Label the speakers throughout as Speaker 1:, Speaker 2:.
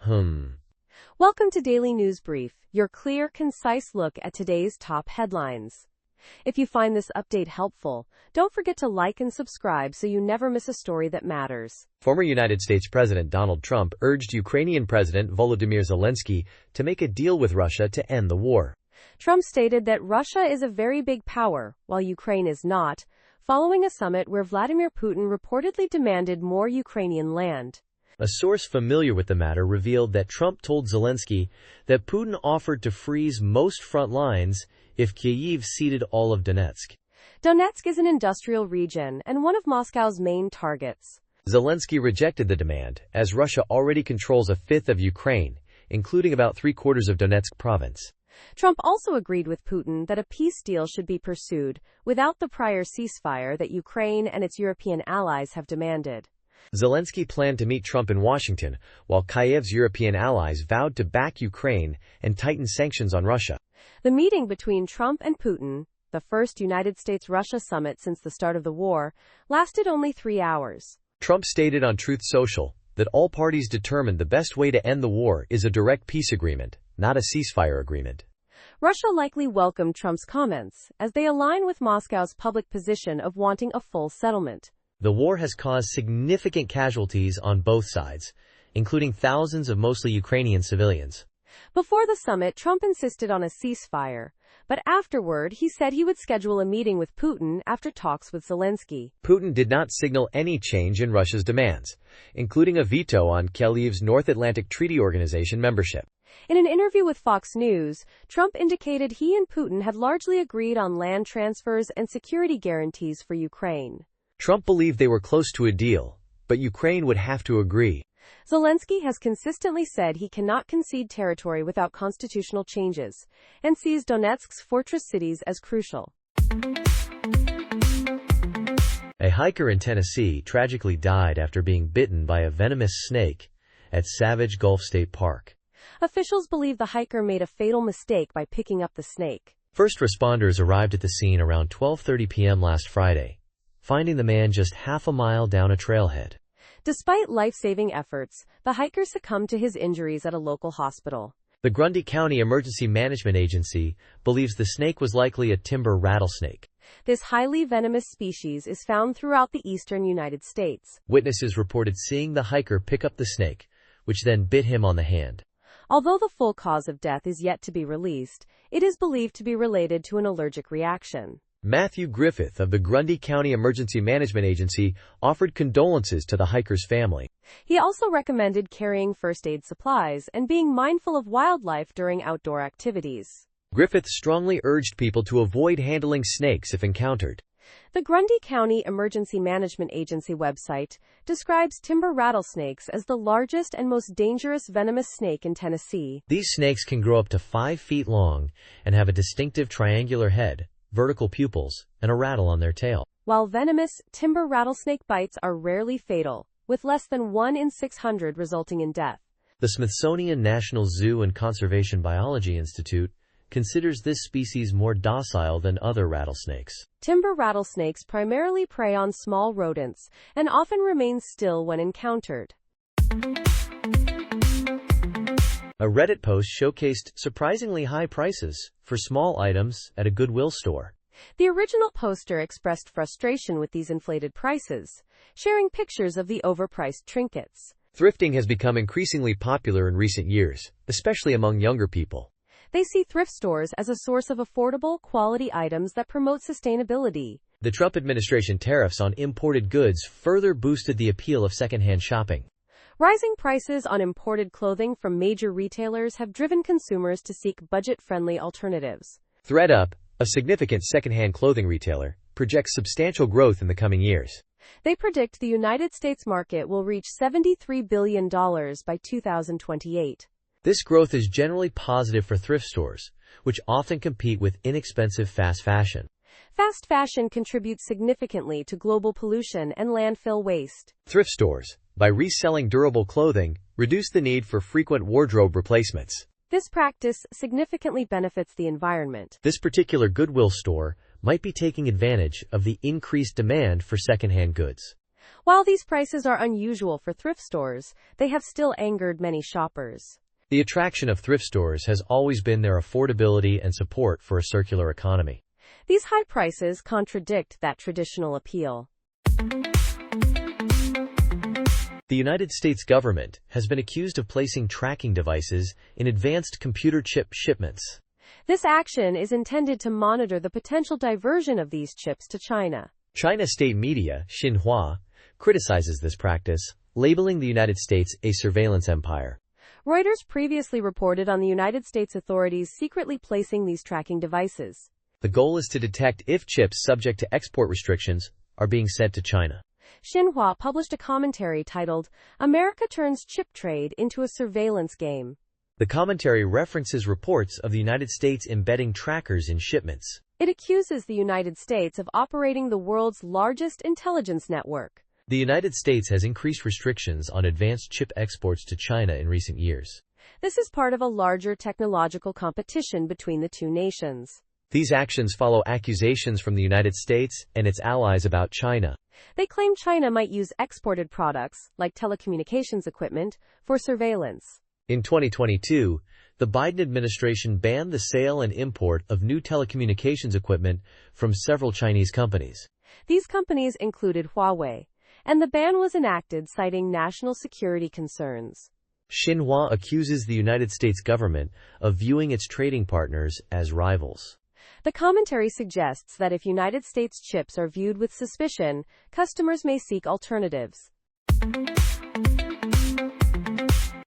Speaker 1: Welcome to Daily News Brief, your clear, concise look at today's top headlines. If you find this update helpful, don't forget to like and subscribe so you never miss a story that matters.
Speaker 2: Former United States President Donald Trump urged Ukrainian President Volodymyr Zelenskiy to make a deal with Russia to end the war.
Speaker 1: Trump stated that Russia is a very big power, while Ukraine is not, following a summit where Vladimir Putin reportedly demanded more Ukrainian land.
Speaker 2: A source familiar with the matter revealed that Trump told Zelensky that Putin offered to freeze most front lines if Kyiv ceded all of Donetsk.
Speaker 1: Donetsk is an industrial region and one of Moscow's main targets.
Speaker 2: Zelensky rejected the demand, as Russia already controls a fifth of Ukraine, including about three-quarters of Donetsk province.
Speaker 1: Trump also agreed with Putin that a peace deal should be pursued without the prior ceasefire that Ukraine and its European allies have demanded.
Speaker 2: Zelensky planned to meet Trump in Washington, while Kyiv's European allies vowed to back Ukraine and tighten sanctions on Russia.
Speaker 1: The meeting between Trump and Putin, the first United States-Russia summit since the start of the war, lasted only 3 hours.
Speaker 2: Trump stated on Truth Social that all parties determined the best way to end the war is a direct peace agreement, not a ceasefire agreement.
Speaker 1: Russia likely welcomed Trump's comments, as they align with Moscow's public position of wanting a full settlement.
Speaker 2: The war has caused significant casualties on both sides, including thousands of mostly Ukrainian civilians.
Speaker 1: Before the summit, Trump insisted on a ceasefire, but afterward he said he would schedule a meeting with Putin after talks with Zelensky.
Speaker 2: Putin did not signal any change in Russia's demands, including a veto on Kyiv's North Atlantic Treaty Organization membership.
Speaker 1: In an interview with Fox News, Trump indicated he and Putin had largely agreed on land transfers and security guarantees for Ukraine.
Speaker 2: Trump believed they were close to a deal, but Ukraine would have to agree.
Speaker 1: Zelensky has consistently said he cannot concede territory without constitutional changes, and sees Donetsk's fortress cities as crucial.
Speaker 2: A hiker in Tennessee tragically died after being bitten by a venomous snake at Savage Gulf State Park.
Speaker 1: Officials believe the hiker made a fatal mistake by picking up the snake.
Speaker 2: First responders arrived at the scene around 12:30 p.m. last Friday, finding the man just half a mile down a trailhead.
Speaker 1: Despite life-saving efforts, the hiker succumbed to his injuries at a local hospital.
Speaker 2: The Grundy County Emergency Management Agency believes the snake was likely a timber rattlesnake.
Speaker 1: This highly venomous species is found throughout the eastern United States.
Speaker 2: Witnesses reported seeing the hiker pick up the snake, which then bit him on the hand.
Speaker 1: Although the full cause of death is yet to be released, it is believed to be related to an allergic reaction.
Speaker 2: Matthew Griffith of the Grundy County Emergency Management Agency offered condolences to the hiker's family.
Speaker 1: He also recommended carrying first aid supplies and being mindful of wildlife during outdoor activities.
Speaker 2: Griffith strongly urged people to avoid handling snakes if encountered.
Speaker 1: The Grundy County Emergency Management Agency website describes timber rattlesnakes as the largest and most dangerous venomous snake in Tennessee.
Speaker 2: These snakes can grow up to 5 feet long and have a distinctive triangular head, vertical pupils, and a rattle on their tail.
Speaker 1: While venomous, timber rattlesnake bites are rarely fatal, with less than 1 in 600 resulting in death.
Speaker 2: The Smithsonian National Zoo and Conservation Biology Institute considers this species more docile than other rattlesnakes.
Speaker 1: Timber rattlesnakes primarily prey on small rodents and often remain still when encountered.
Speaker 2: A Reddit post showcased surprisingly high prices for small items at a Goodwill store.
Speaker 1: The original poster expressed frustration with these inflated prices, sharing pictures of the overpriced trinkets.
Speaker 2: Thrifting has become increasingly popular in recent years, especially among younger people.
Speaker 1: They see thrift stores as a source of affordable, quality items that promote sustainability.
Speaker 2: The Trump administration tariffs on imported goods further boosted the appeal of secondhand shopping.
Speaker 1: Rising prices on imported clothing from major retailers have driven consumers to seek budget-friendly alternatives.
Speaker 2: ThredUp, a significant secondhand clothing retailer, projects substantial growth in the coming years.
Speaker 1: They predict the United States market will reach $73 billion by 2028.
Speaker 2: This growth is generally positive for thrift stores, which often compete with inexpensive fast fashion.
Speaker 1: Fast fashion contributes significantly to global pollution and landfill waste.
Speaker 2: Thrift stores, by reselling durable clothing, reduce the need for frequent wardrobe replacements.
Speaker 1: This practice significantly benefits the environment.
Speaker 2: This particular Goodwill store might be taking advantage of the increased demand for secondhand goods.
Speaker 1: While these prices are unusual for thrift stores, they have still angered many shoppers.
Speaker 2: The attraction of thrift stores has always been their affordability and support for a circular economy.
Speaker 1: These high prices contradict that traditional appeal.
Speaker 2: The United States government has been accused of placing tracking devices in advanced computer chip shipments.
Speaker 1: This action is intended to monitor the potential diversion of these chips to China.
Speaker 2: China state media, Xinhua, criticizes this practice, labeling the United States a surveillance empire.
Speaker 1: Reuters previously reported on the United States authorities secretly placing these tracking devices.
Speaker 2: The goal is to detect if chips subject to export restrictions are being sent to China.
Speaker 1: Xinhua published a commentary titled, "America Turns Chip Trade into a Surveillance Game."
Speaker 2: The commentary references reports of the United States embedding trackers in shipments.
Speaker 1: It accuses the United States of operating the world's largest intelligence network.
Speaker 2: The United States has increased restrictions on advanced chip exports to China in recent years.
Speaker 1: This is part of a larger technological competition between the two nations.
Speaker 2: These actions follow accusations from the United States and its allies about China.
Speaker 1: They claim China might use exported products, like telecommunications equipment, for surveillance.
Speaker 2: In 2022, the Biden administration banned the sale and import of new telecommunications equipment from several Chinese companies.
Speaker 1: These companies included Huawei, and the ban was enacted citing national security concerns.
Speaker 2: Xinhua accuses the United States government of viewing its trading partners as rivals.
Speaker 1: The commentary suggests that if United States chips are viewed with suspicion, customers may seek alternatives.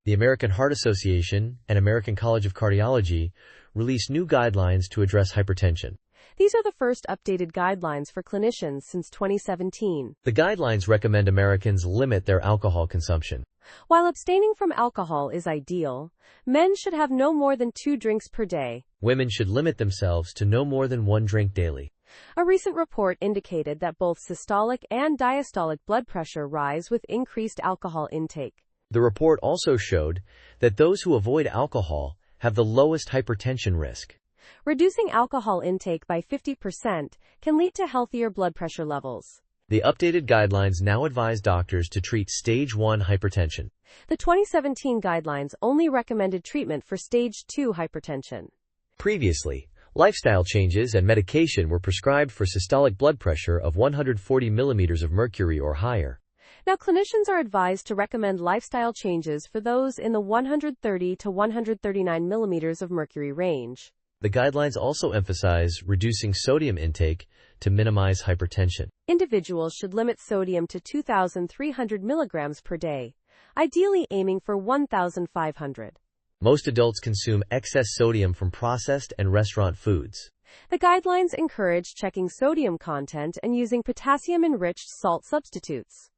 Speaker 2: The American Heart Association and American College of Cardiology released new guidelines to address hypertension.
Speaker 1: These are the first updated guidelines for clinicians since 2017.
Speaker 2: The guidelines recommend Americans limit their alcohol consumption.
Speaker 1: While abstaining from alcohol is ideal, men should have no more than 2 drinks per day.
Speaker 2: Women should limit themselves to no more than 1 drink daily.
Speaker 1: A recent report indicated that both systolic and diastolic blood pressure rise with increased alcohol intake.
Speaker 2: The report also showed that those who avoid alcohol have the lowest hypertension risk.
Speaker 1: Reducing alcohol intake by 50% can lead to healthier blood pressure levels.
Speaker 2: The updated guidelines now advise doctors to treat stage 1 hypertension.
Speaker 1: The 2017 guidelines only recommended treatment for stage 2 hypertension.
Speaker 2: Previously, lifestyle changes and medication were prescribed for systolic blood pressure of 140 millimeters of mercury or higher.
Speaker 1: Now, clinicians are advised to recommend lifestyle changes for those in the 130 to 139 millimeters of mercury range.
Speaker 2: The guidelines also emphasize reducing sodium intake to minimize hypertension.
Speaker 1: Individuals should limit sodium to 2,300 milligrams per day, ideally aiming for 1,500.
Speaker 2: Most adults consume excess sodium from processed and restaurant foods.
Speaker 1: The guidelines encourage checking sodium content and using potassium-enriched salt substitutes.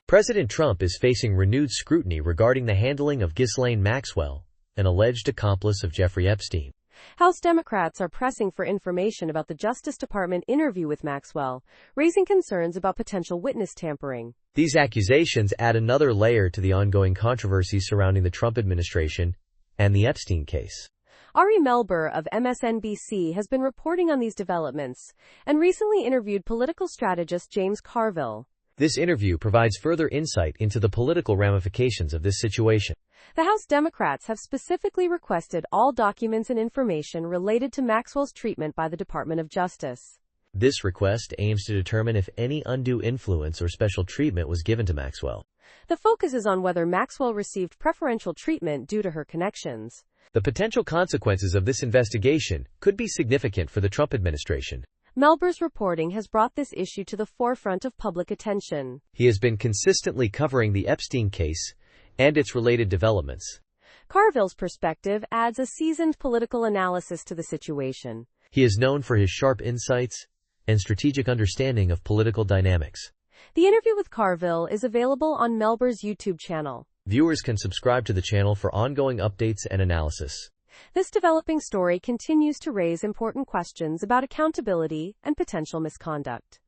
Speaker 2: President Trump is facing renewed scrutiny regarding the handling of Ghislaine Maxwell, an alleged accomplice of Jeffrey Epstein.
Speaker 1: House Democrats are pressing for information about the Justice Department interview with Maxwell, raising concerns about potential witness tampering.
Speaker 2: These accusations add another layer to the ongoing controversy surrounding the Trump administration and the Epstein case.
Speaker 1: Ari Melber of MSNBC has been reporting on these developments and recently interviewed political strategist James Carville.
Speaker 2: This interview provides further insight into the political ramifications of this situation.
Speaker 1: The House Democrats have specifically requested all documents and information related to Maxwell's treatment by the Department of Justice.
Speaker 2: This request aims to determine if any undue influence or special treatment was given to Maxwell.
Speaker 1: The focus is on whether Maxwell received preferential treatment due to her connections.
Speaker 2: The potential consequences of this investigation could be significant for the Trump administration.
Speaker 1: Melber's reporting has brought this issue to the forefront of public attention.
Speaker 2: He has been consistently covering the Epstein case and its related developments.
Speaker 1: Carville's perspective adds a seasoned political analysis to the situation.
Speaker 2: He is known for his sharp insights and strategic understanding of political dynamics.
Speaker 1: The interview with Carville is available on Melber's YouTube channel.
Speaker 2: Viewers can subscribe to the channel for ongoing updates and analysis.
Speaker 1: This developing story continues to raise important questions about accountability and potential misconduct.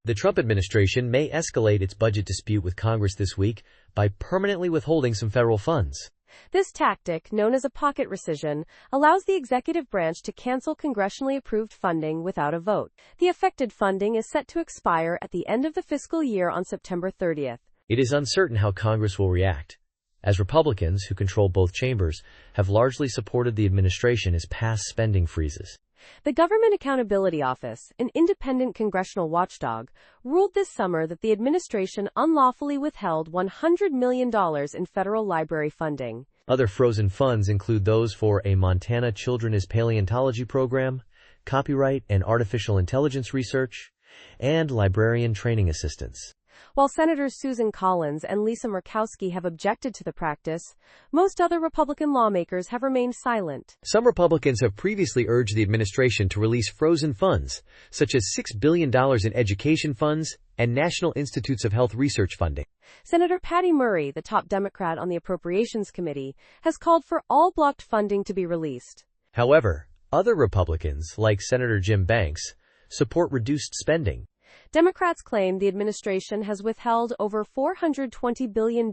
Speaker 2: The Trump administration may escalate its budget dispute with Congress this week by permanently withholding some federal funds.
Speaker 1: This tactic, known as a pocket rescission, allows the executive branch to cancel congressionally approved funding without a vote. The affected funding is set to expire at the end of the fiscal year on September 30th.
Speaker 2: It is uncertain how Congress will react, as Republicans, who control both chambers, have largely supported the administration's past spending freezes.
Speaker 1: The Government Accountability Office, an independent congressional watchdog, ruled this summer that the administration unlawfully withheld $100 million in federal library funding.
Speaker 2: Other frozen funds include those for a Montana Children's Paleontology program, copyright and artificial intelligence research, and librarian training assistance.
Speaker 1: While Senators Susan Collins and Lisa Murkowski have objected to the practice, most other Republican lawmakers have remained silent.
Speaker 2: Some Republicans have previously urged the administration to release frozen funds, such as $6 billion in education funds and National Institutes of Health research funding.
Speaker 1: Senator Patty Murray, the top Democrat on the Appropriations Committee, has called for all blocked funding to be released.
Speaker 2: However, other Republicans, like Senator Jim Banks, support reduced spending.
Speaker 1: Democrats claim the administration has withheld over $420 billion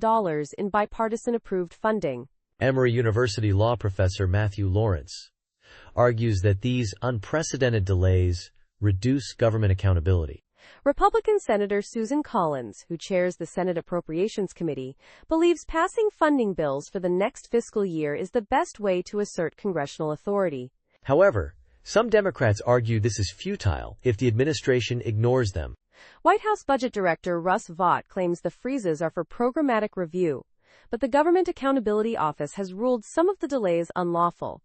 Speaker 1: in bipartisan-approved funding.
Speaker 2: Emory University law professor Matthew Lawrence argues that these unprecedented delays reduce government accountability.
Speaker 1: Republican Senator Susan Collins, who chairs the Senate Appropriations Committee, believes passing funding bills for the next fiscal year is the best way to assert congressional authority.
Speaker 2: However, some Democrats argue this is futile if the administration ignores them.
Speaker 1: White House Budget Director Russ Vought claims the freezes are for programmatic review, but the Government Accountability Office has ruled some of the delays unlawful.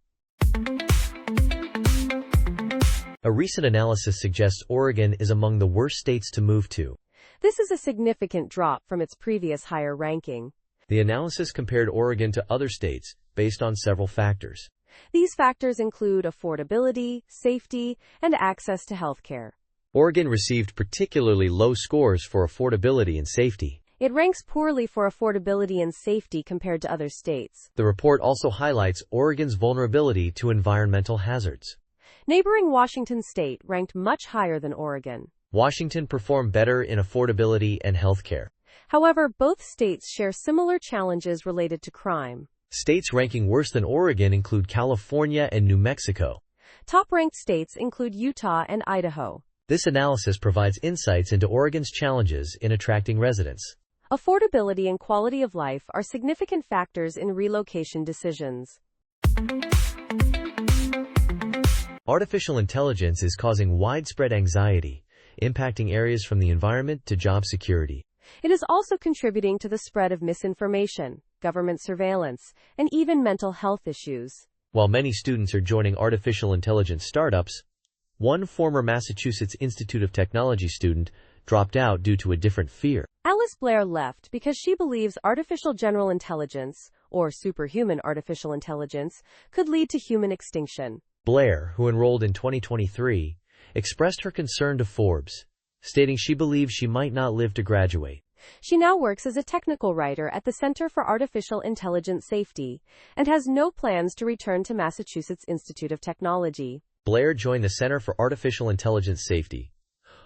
Speaker 2: A recent analysis suggests Oregon is among the worst states to move to.
Speaker 1: This is a significant drop from its previous higher ranking.
Speaker 2: The analysis compared Oregon to other states based on several factors.
Speaker 1: These factors include affordability, safety, and access to health care.
Speaker 2: Oregon received particularly low scores for affordability and safety.
Speaker 1: It ranks poorly for affordability and safety compared to other states.
Speaker 2: The report also highlights Oregon's vulnerability to environmental hazards.
Speaker 1: Neighboring Washington state ranked much higher than Oregon.
Speaker 2: Washington performed better in affordability and health care.
Speaker 1: However, both states share similar challenges related to crime.
Speaker 2: States ranking worse than Oregon include California and New Mexico.
Speaker 1: Top-ranked states include Utah and Idaho.
Speaker 2: This analysis provides insights into Oregon's challenges in attracting residents.
Speaker 1: Affordability and quality of life are significant factors in relocation decisions.
Speaker 2: Artificial intelligence is causing widespread anxiety, impacting areas from the environment to job security.
Speaker 1: It is also contributing to the spread of misinformation, government surveillance, and even mental health issues.
Speaker 2: While many students are joining artificial intelligence startups, one former Massachusetts Institute of Technology student dropped out due to a different fear.
Speaker 1: Alice Blair left because she believes artificial general intelligence, or superhuman artificial intelligence, could lead to human extinction.
Speaker 2: Blair, who enrolled in 2023, expressed her concern to Forbes, stating she believes she might not live to graduate.
Speaker 1: She now works as a technical writer at the Center for Artificial Intelligence Safety and has no plans to return to Massachusetts Institute of Technology.
Speaker 2: Blair joined the Center for Artificial Intelligence Safety,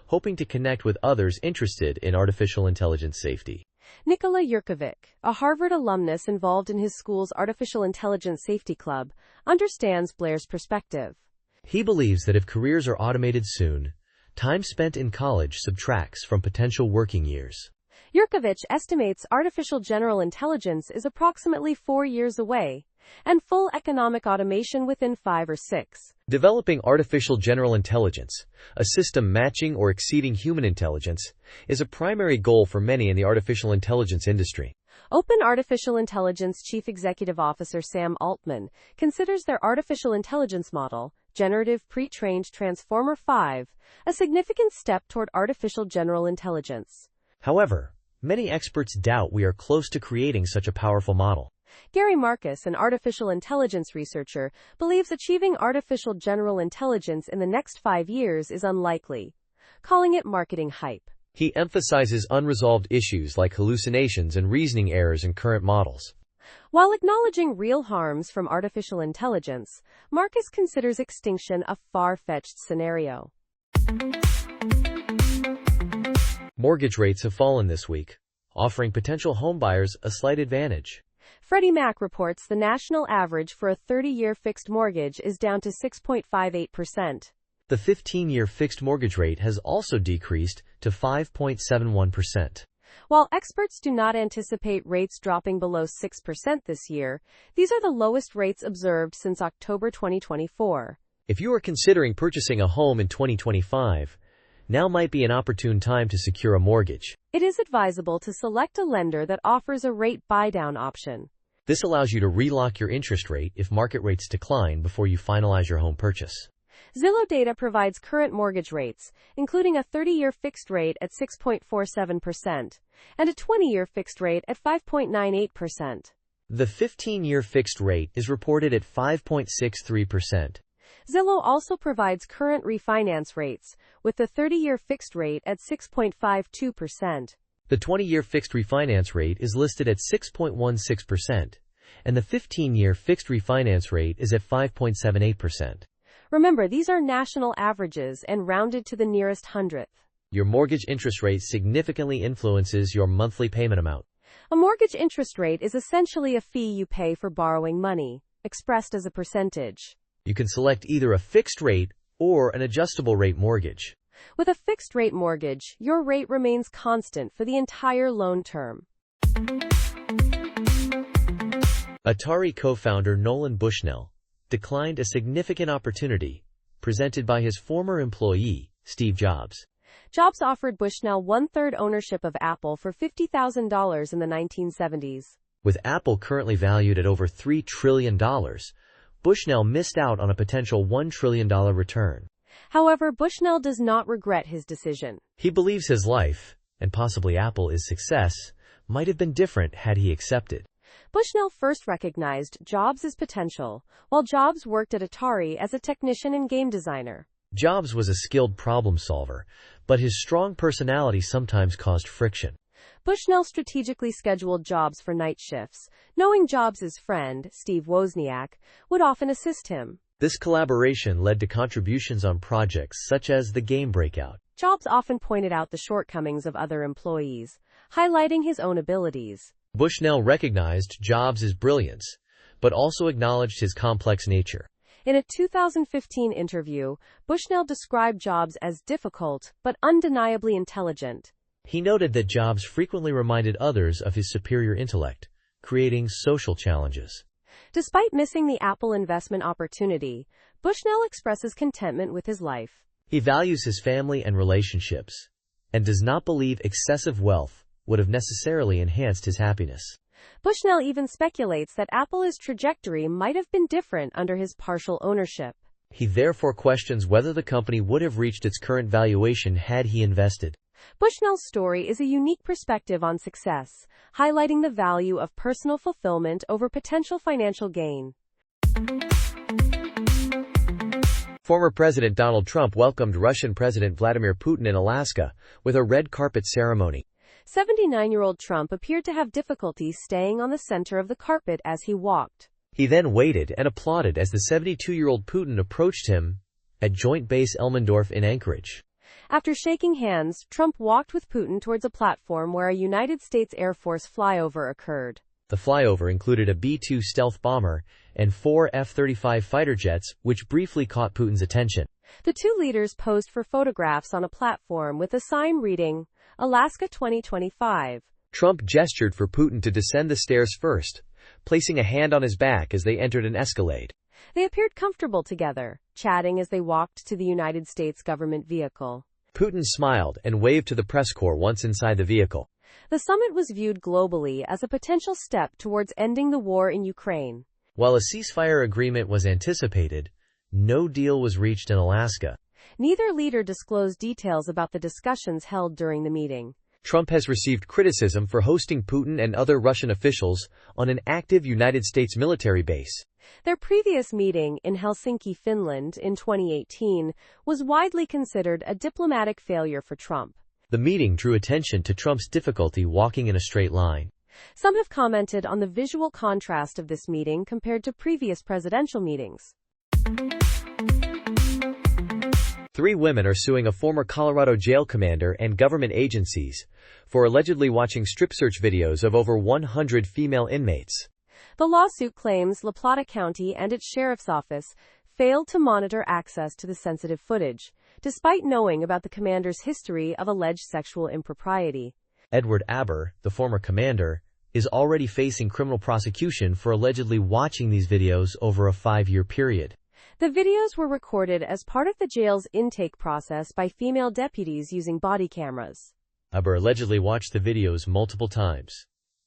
Speaker 2: hoping to connect with others interested in artificial intelligence safety.
Speaker 1: Nikola Yurkovic, a Harvard alumnus involved in his school's Artificial Intelligence Safety Club, understands Blair's perspective.
Speaker 2: He believes that if careers are automated soon, time spent in college subtracts from potential working years.
Speaker 1: Yurkovic estimates artificial general intelligence is approximately 4 years away, and full economic automation within 5 or 6.
Speaker 2: Developing artificial general intelligence, a system matching or exceeding human intelligence, is a primary goal for many in the artificial intelligence industry.
Speaker 1: Open Artificial Intelligence Chief Executive Officer Sam Altman considers their artificial intelligence model, Generative Pre-trained Transformer 5, a significant step toward artificial general intelligence.
Speaker 2: However, many experts doubt we are close to creating such a powerful model.
Speaker 1: Gary Marcus, an artificial intelligence researcher, believes achieving artificial general intelligence in the next 5 years is unlikely, calling it marketing hype.
Speaker 2: He emphasizes unresolved issues like hallucinations and reasoning errors in current models.
Speaker 1: While acknowledging real harms from artificial intelligence, Marcus considers extinction a far-fetched scenario.
Speaker 2: Mortgage rates have fallen this week, offering potential homebuyers a slight advantage.
Speaker 1: Freddie Mac reports the national average for a 30-year fixed mortgage is down to 6.58%.
Speaker 2: The 15-year fixed mortgage rate has also decreased to 5.71%.
Speaker 1: While experts do not anticipate rates dropping below 6% this year, these are the lowest rates observed since October 2024.
Speaker 2: If you are considering purchasing a home in 2025, now might be an opportune time to secure a mortgage.
Speaker 1: It is advisable to select a lender that offers a rate buy-down option.
Speaker 2: This allows you to relock your interest rate if market rates decline before you finalize your home purchase.
Speaker 1: Zillow data provides current mortgage rates, including a 30-year fixed rate at 6.47% and a 20-year fixed rate at 5.98%.
Speaker 2: The 15-year fixed rate is reported at 5.63%.
Speaker 1: Zillow also provides current refinance rates, with the 30-year fixed rate at 6.52%.
Speaker 2: The 20-year fixed refinance rate is listed at 6.16%, and the 15-year fixed refinance rate is at 5.78%.
Speaker 1: Remember, these are national averages and rounded to the nearest hundredth.
Speaker 2: Your mortgage interest rate significantly influences your monthly payment amount.
Speaker 1: A mortgage interest rate is essentially a fee you pay for borrowing money, expressed as a percentage.
Speaker 2: You can select either a fixed rate or an adjustable rate mortgage.
Speaker 1: With a fixed rate mortgage, your rate remains constant for the entire loan term.
Speaker 2: Atari co-founder Nolan Bushnell declined a significant opportunity presented by his former employee, Steve Jobs.
Speaker 1: Jobs offered Bushnell one-third ownership of Apple for $50,000 in the 1970s.
Speaker 2: With Apple currently valued at over $3 trillion, Bushnell missed out on a potential $1 trillion return.
Speaker 1: However, Bushnell does not regret his decision.
Speaker 2: He believes his life, and possibly Apple's success, might have been different had he accepted.
Speaker 1: Bushnell first recognized Jobs' potential, while Jobs worked at Atari as a technician and game designer.
Speaker 2: Jobs was a skilled problem solver, but his strong personality sometimes caused friction.
Speaker 1: Bushnell strategically scheduled Jobs for night shifts, knowing Jobs' friend, Steve Wozniak, would often assist him.
Speaker 2: This collaboration led to contributions on projects such as the game Breakout.
Speaker 1: Jobs often pointed out the shortcomings of other employees, highlighting his own abilities.
Speaker 2: Bushnell recognized Jobs' brilliance, but also acknowledged his complex nature.
Speaker 1: In a 2015 interview, Bushnell described Jobs as difficult, but undeniably intelligent.
Speaker 2: He noted that Jobs frequently reminded others of his superior intellect, creating social challenges.
Speaker 1: Despite missing the Apple investment opportunity, Bushnell expresses contentment with his life.
Speaker 2: He values his family and relationships, and does not believe excessive wealth would have necessarily enhanced his happiness.
Speaker 1: Bushnell even speculates that Apple's trajectory might have been different under his partial ownership.
Speaker 2: He therefore questions whether the company would have reached its current valuation had he invested.
Speaker 1: Bushnell's story is a unique perspective on success, highlighting the value of personal fulfillment over potential financial gain.
Speaker 2: Former President Donald Trump welcomed Russian President Vladimir Putin in Alaska with a red carpet ceremony.
Speaker 1: 79-year-old Trump appeared to have difficulty staying on the center of the carpet as he walked.
Speaker 2: He then waited and applauded as the 72-year-old Putin approached him at Joint Base Elmendorf in Anchorage.
Speaker 1: After shaking hands, Trump walked with Putin towards a platform where a United States Air Force flyover occurred.
Speaker 2: The flyover included a B-2 stealth bomber and 4 F-35 fighter jets, which briefly caught Putin's attention.
Speaker 1: The two leaders posed for photographs on a platform with a sign reading, Alaska 2025.
Speaker 2: Trump gestured for Putin to descend the stairs first, placing a hand on his back as they entered an escalade.
Speaker 1: They appeared comfortable together, chatting as they walked to the United States government vehicle.
Speaker 2: Putin smiled and waved to the press corps once inside the vehicle.
Speaker 1: The summit was viewed globally as a potential step towards ending the war in Ukraine.
Speaker 2: While a ceasefire agreement was anticipated, no deal was reached in Alaska.
Speaker 1: Neither leader disclosed details about the discussions held during the meeting.
Speaker 2: Trump has received criticism for hosting Putin and other Russian officials on an active United States military base.
Speaker 1: Their previous meeting in Helsinki, Finland, in 2018, was widely considered a diplomatic failure for Trump.
Speaker 2: The meeting drew attention to Trump's difficulty walking in a straight line.
Speaker 1: Some have commented on the visual contrast of this meeting compared to previous presidential meetings.
Speaker 2: 3 women are suing a former Colorado jail commander and government agencies for allegedly watching strip search videos of over 100 female inmates.
Speaker 1: The lawsuit claims La Plata County and its sheriff's office failed to monitor access to the sensitive footage, despite knowing about the commander's history of alleged sexual impropriety.
Speaker 2: Edward Aber, the former commander, is already facing criminal prosecution for allegedly watching these videos over a 5-year period.
Speaker 1: The videos were recorded as part of the jail's intake process by female deputies using body cameras.
Speaker 2: Aber allegedly watched the videos multiple times,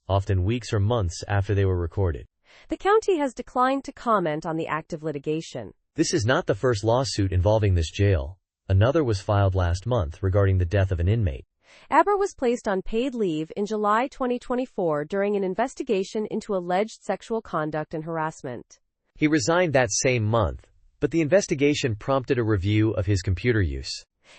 Speaker 2: often weeks or months after they were recorded.
Speaker 1: The county has declined to comment on the active litigation.
Speaker 2: This is not the first lawsuit involving this jail. Another was filed last month regarding the death of an inmate.
Speaker 1: Aber was placed on paid leave in July 2024 during an investigation into alleged sexual conduct and harassment.
Speaker 2: He resigned that same month, but the investigation prompted a review of his computer use.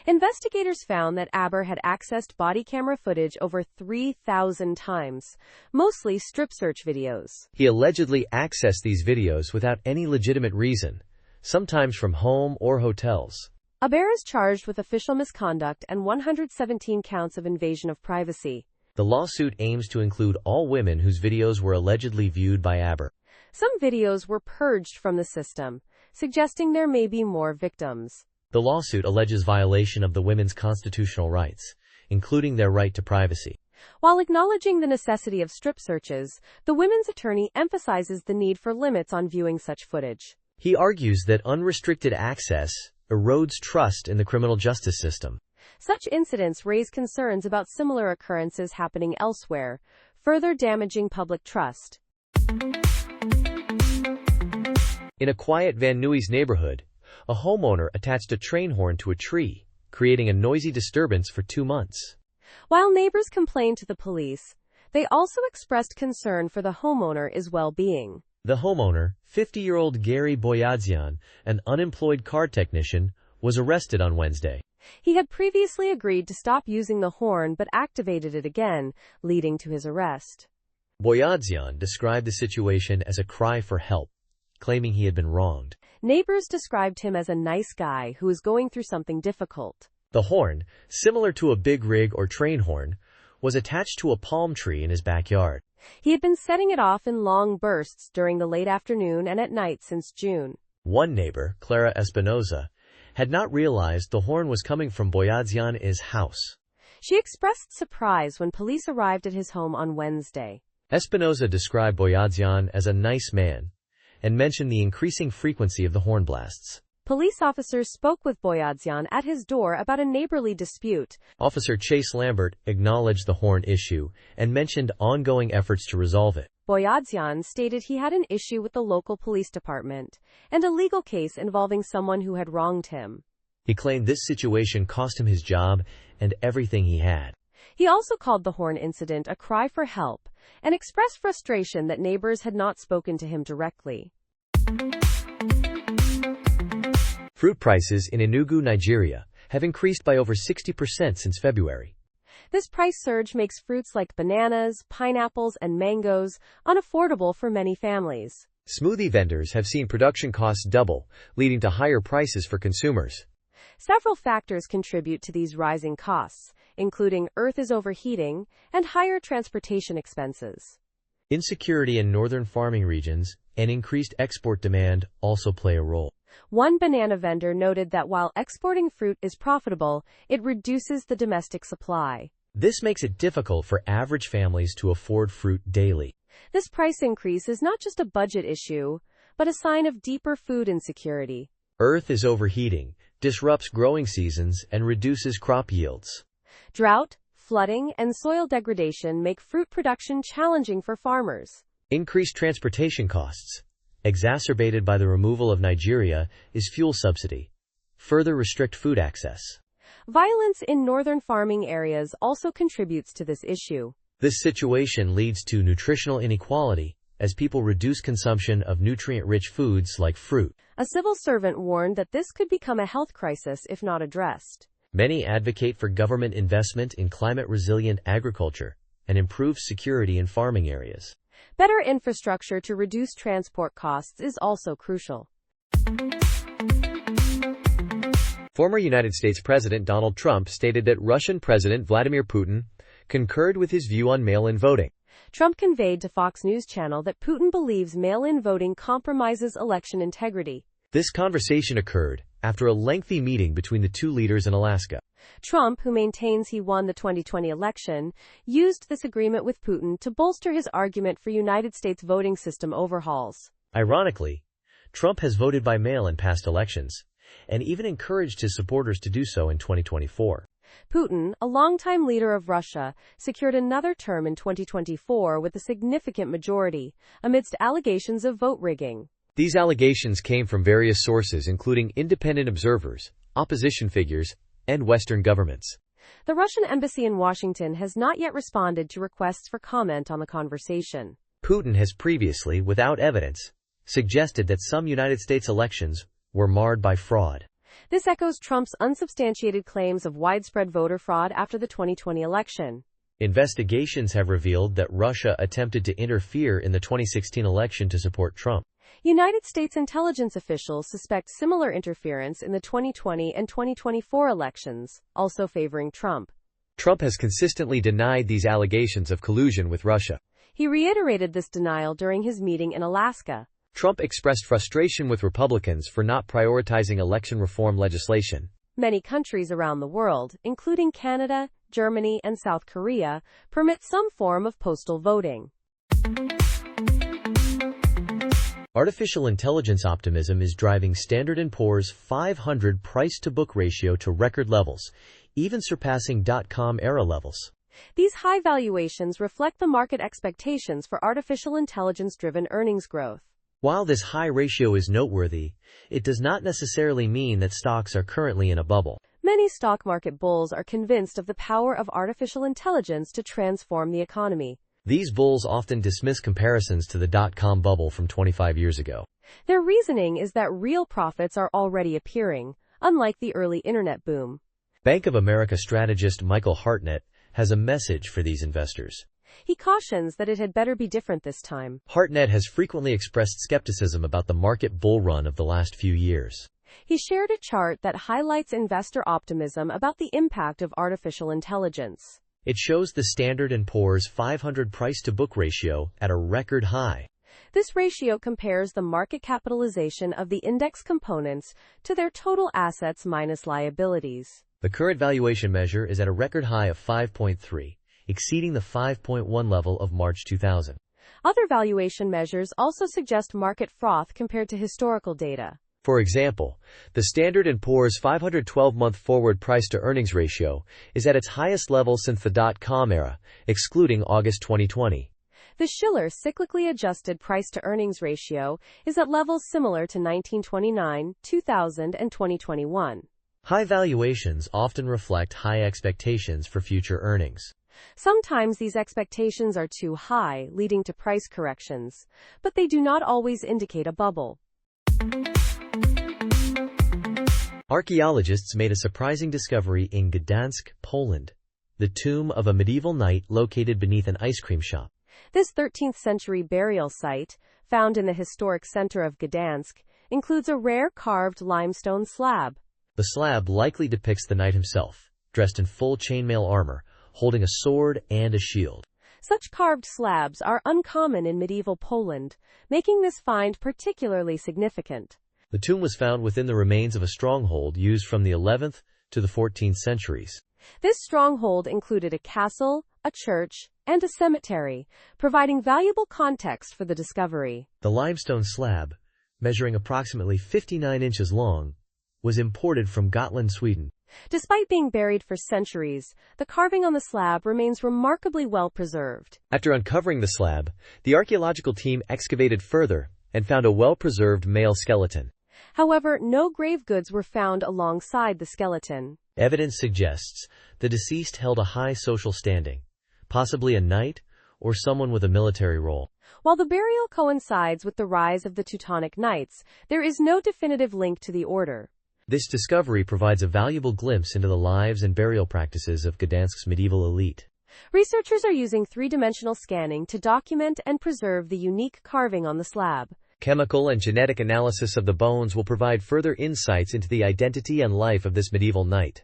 Speaker 1: Investigators found that Aber had accessed body camera footage over 3,000 times, mostly strip search videos.
Speaker 2: He allegedly accessed these videos without any legitimate reason, sometimes from home or hotels.
Speaker 1: Aber is charged with official misconduct and 117 counts of invasion of privacy.
Speaker 2: The lawsuit aims to include all women whose videos were allegedly viewed by Aber.
Speaker 1: Some videos were purged from the system, suggesting there may be more victims.
Speaker 2: The lawsuit alleges violation of the women's constitutional rights, including their right to privacy.
Speaker 1: While acknowledging the necessity of strip searches, the women's attorney emphasizes the need for limits on viewing such footage.
Speaker 2: He argues that unrestricted access erodes trust in the criminal justice system.
Speaker 1: Such incidents raise concerns about similar occurrences happening elsewhere, further damaging public trust.
Speaker 2: In a quiet Van Nuys neighborhood, a homeowner attached a train horn to a tree, creating a noisy disturbance for 2 months.
Speaker 1: While neighbors complained to the police, they also expressed concern for the homeowner's well-being.
Speaker 2: The homeowner, 50-year-old Gary Boyadzian, an unemployed car technician, was arrested on Wednesday.
Speaker 1: He had previously agreed to stop using the horn but activated it again, leading to his arrest.
Speaker 2: Boyadzian described the situation as a cry for help, claiming he had been wronged.
Speaker 1: Neighbors described him as a nice guy who was going through something difficult.
Speaker 2: The horn, similar to a big rig or train horn, was attached to a palm tree in his backyard.
Speaker 1: He had been setting it off in long bursts during the late afternoon and at night since June.
Speaker 2: One neighbor, Clara Espinoza, had not realized the horn was coming from Boyadzian's house.
Speaker 1: She expressed surprise when police arrived at his home on Wednesday.
Speaker 2: Espinoza described Boyadzian as a nice man and mentioned the increasing frequency of the horn blasts.
Speaker 1: Police officers spoke with Boyadzian at his door about a neighborly dispute.
Speaker 2: Officer Chase Lambert acknowledged the horn issue and mentioned ongoing efforts to resolve it.
Speaker 1: Boyadzian stated he had an issue with the local police department and a legal case involving someone who had wronged him.
Speaker 2: He claimed this situation cost him his job and everything he had.
Speaker 1: He also called the horn incident a cry for help and expressed frustration that neighbors had not spoken to him directly.
Speaker 2: Fruit prices in Enugu, Nigeria, have increased by over 60% since February.
Speaker 1: This price surge makes fruits like bananas, pineapples, and mangoes unaffordable for many families.
Speaker 2: Smoothie vendors have seen production costs double, leading to higher prices for consumers.
Speaker 1: Several factors contribute to these rising costs, including earth is overheating and higher transportation expenses.
Speaker 2: Insecurity in northern farming regions and increased export demand also play a role.
Speaker 1: One banana vendor noted that while exporting fruit is profitable, it reduces the domestic supply.
Speaker 2: This makes it difficult for average families to afford fruit daily.
Speaker 1: This price increase is not just a budget issue, but a sign of deeper food insecurity.
Speaker 2: Earth is overheating, disrupts growing seasons, and reduces crop yields.
Speaker 1: Drought, flooding, and soil degradation make fruit production challenging for farmers.
Speaker 2: Increased transportation costs, exacerbated by the removal of Nigeria, is fuel subsidy, further restrict food access.
Speaker 1: Violence in northern farming areas also contributes to this issue.
Speaker 2: This situation leads to nutritional inequality as people reduce consumption of nutrient-rich foods like fruit.
Speaker 1: A civil servant warned that this could become a health crisis if not addressed.
Speaker 2: Many advocate for government investment in climate-resilient agriculture and improved security in farming areas.
Speaker 1: Better infrastructure to reduce transport costs is also crucial.
Speaker 2: Former United States President Donald Trump stated that Russian President Vladimir Putin concurred with his view on mail-in voting.
Speaker 1: Trump conveyed to Fox News Channel that Putin believes mail-in voting compromises election integrity.
Speaker 2: This conversation occurred after a lengthy meeting between the two leaders in Alaska.
Speaker 1: Trump, who maintains he won the 2020 election, used this agreement with Putin to bolster his argument for United States voting system overhauls.
Speaker 2: Ironically, Trump has voted by mail in past elections, and even encouraged his supporters to do so in 2024.
Speaker 1: Putin, a longtime leader of Russia, secured another term in 2024 with a significant majority, amidst allegations of vote rigging.
Speaker 2: These allegations came from various sources including independent observers, opposition figures, and Western governments.
Speaker 1: The Russian embassy in Washington has not yet responded to requests for comment on the conversation.
Speaker 2: Putin has previously, without evidence, suggested that some United States elections were marred by fraud.
Speaker 1: This echoes Trump's unsubstantiated claims of widespread voter fraud after the 2020 election.
Speaker 2: Investigations have revealed that Russia attempted to interfere in the 2016 election to support Trump.
Speaker 1: United States intelligence officials suspect similar interference in the 2020 and 2024 elections, also favoring Trump.
Speaker 2: Trump has consistently denied these allegations of collusion with Russia.
Speaker 1: He reiterated this denial during his meeting in Alaska.
Speaker 2: Trump expressed frustration with Republicans for not prioritizing election reform legislation.
Speaker 1: Many countries around the world, including Canada, Germany, and South Korea, permit some form of postal voting.
Speaker 2: Artificial intelligence optimism is driving Standard & Poor's 500 price-to-book ratio to record levels, even surpassing dot-com-era levels.
Speaker 1: These high valuations reflect the market expectations for artificial intelligence-driven earnings growth.
Speaker 2: While this high ratio is noteworthy, it does not necessarily mean that stocks are currently in a bubble.
Speaker 1: Many stock market bulls are convinced of the power of artificial intelligence to transform the economy.
Speaker 2: These bulls often dismiss comparisons to the dot-com bubble from 25 years ago.
Speaker 1: Their reasoning is that real profits are already appearing, unlike the early internet boom.
Speaker 2: Bank of America strategist Michael Hartnett has a message for these investors.
Speaker 1: He cautions that it had better be different this time.
Speaker 2: Hartnett has frequently expressed skepticism about the market bull run of the last few years.
Speaker 1: He shared a chart that highlights investor optimism about the impact of artificial intelligence.
Speaker 2: It shows the Standard & Poor's 500 price-to-book ratio at a record high.
Speaker 1: This ratio compares the market capitalization of the index components to their total assets minus liabilities.
Speaker 2: The current valuation measure is at a record high of 5.3, exceeding the 5.1 level of March 2000.
Speaker 1: Other valuation measures also suggest market froth compared to historical data.
Speaker 2: For example, the Standard & Poor's 512-month forward price-to-earnings ratio is at its highest level since the dot-com era, excluding August 2020.
Speaker 1: The Shiller cyclically adjusted price-to-earnings ratio is at levels similar to 1929, 2000, and 2021.
Speaker 2: High valuations often reflect high expectations for future earnings.
Speaker 1: Sometimes these expectations are too high, leading to price corrections, but they do not always indicate a bubble.
Speaker 2: Archaeologists made a surprising discovery in Gdansk, Poland, the tomb of a medieval knight located beneath an ice cream shop.
Speaker 1: This 13th-century burial site, found in the historic center of Gdansk, includes a rare carved limestone slab.
Speaker 2: The slab likely depicts the knight himself, dressed in full chainmail armor, holding a sword and a shield.
Speaker 1: Such carved slabs are uncommon in medieval Poland, making this find particularly significant.
Speaker 2: The tomb was found within the remains of a stronghold used from the 11th to the 14th centuries.
Speaker 1: This stronghold included a castle, a church, and a cemetery, providing valuable context for the discovery.
Speaker 2: The limestone slab, measuring approximately 59 inches long, was imported from Gotland, Sweden.
Speaker 1: Despite being buried for centuries, the carving on the slab remains remarkably well preserved.
Speaker 2: After uncovering the slab, the archaeological team excavated further and found a well-preserved male skeleton.
Speaker 1: However, no grave goods were found alongside the skeleton.
Speaker 2: Evidence suggests the deceased held a high social standing, possibly a knight or someone with a military role.
Speaker 1: While the burial coincides with the rise of the Teutonic Knights, there is no definitive link to the order.
Speaker 2: This discovery provides a valuable glimpse into the lives and burial practices of Gdansk's medieval elite.
Speaker 1: Researchers are using three-dimensional scanning to document and preserve the unique carving on the slab.
Speaker 2: Chemical and genetic analysis of the bones will provide further insights into the identity and life of this medieval knight.